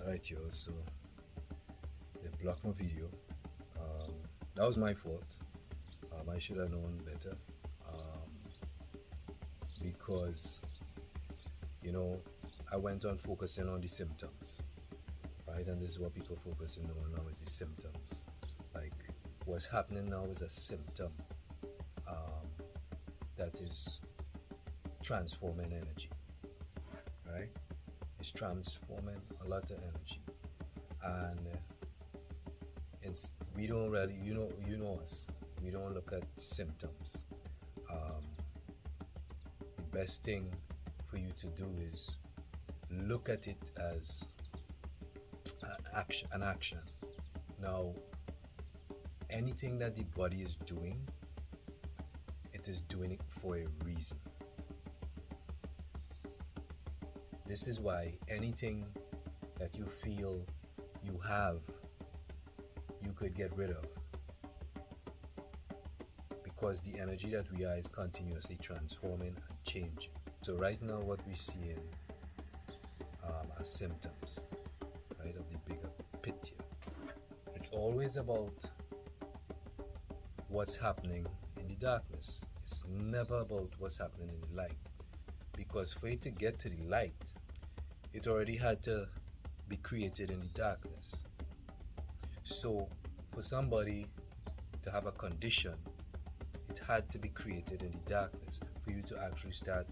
Alright, yo, so they blocked my video. That was my fault. I should have known better. Because, I went on focusing on the symptoms, right? And this is what people focusing on now is the symptoms. Like, what's happening now is a symptom that is transforming energy, right? It's transforming a lot of energy, and we don't really, you know us. We don't look at symptoms. The best thing for you to do is look at it as an action. Now, anything that the body is doing, it is doing it for a reason. This is why anything that you feel you have, you could get rid of. Because the energy that we are is continuously transforming and changing. So right now what we're seeing are symptoms, right, of the bigger picture. It's always about what's happening in the darkness. It's never about what's happening in the light. Because for it to get to the light, it already had to be created in the darkness. So for somebody to have a condition, it had to be created in the darkness for you to actually start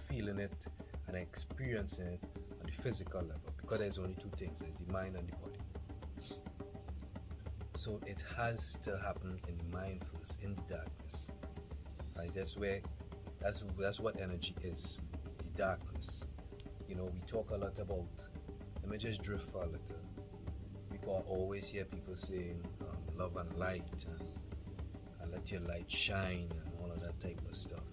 feeling it and experiencing it on the physical level, because there's only two things: there's the mind and the body. So it has to happen in the mind first, in the darkness, right? That's what energy is, the darkness. We talk a lot about, let me just drift for a little. We can always hear people saying love and light, and let your light shine, and all of that type of stuff.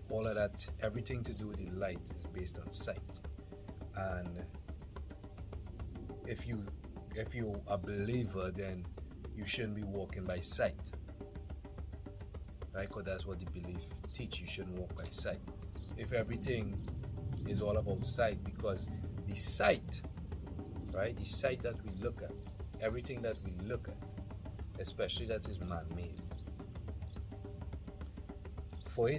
All of that, everything to do with the light is based on sight. And if you a believer, then you shouldn't be walking by sight, right? Because that's what the belief teach. You shouldn't walk by sight. If everything is all about sight, because the sight, right, the sight that we look at, everything that we look at, especially that is man-made, for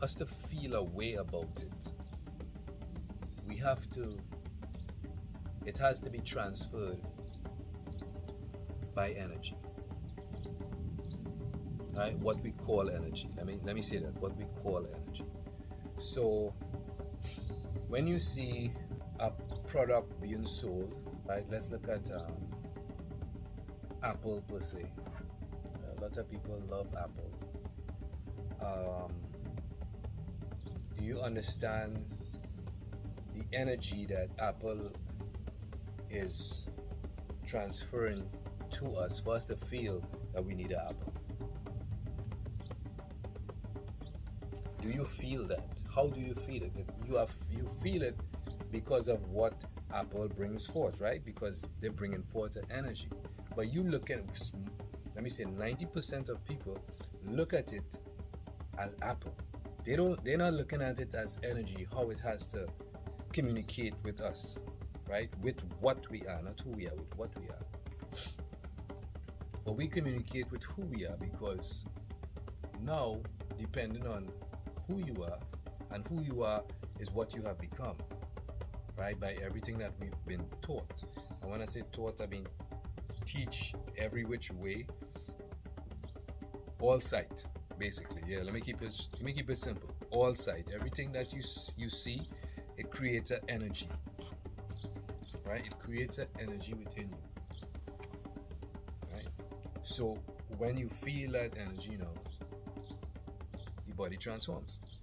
us to feel a way about it, it has to be transferred by energy, right? What we call energy. Let me say that, what we call energy. So when you see a product being sold, right, let's look at Apple per se. A lot of people love Apple. Do you understand the energy that Apple is transferring to us for us to feel that we need an Apple? Do you feel that? How do you feel it? You feel it because of what Apple brings forth, right? Because they're bringing forth the energy. But you look at, let me say, 90% of people look at it as Apple. They're not looking at it as energy, how it has to communicate with us, right? With what we are, not who we are, with what we are. But we communicate with who we are, because now, depending on who you are, and who you are is what you have become, right? By everything that we've been taught. And when I say taught, I mean teach every which way, all sight, basically. Yeah, let me keep it simple. All sight, everything that you see, it creates an energy, right? It creates an energy within you, right? So when you feel that energy, the body transforms.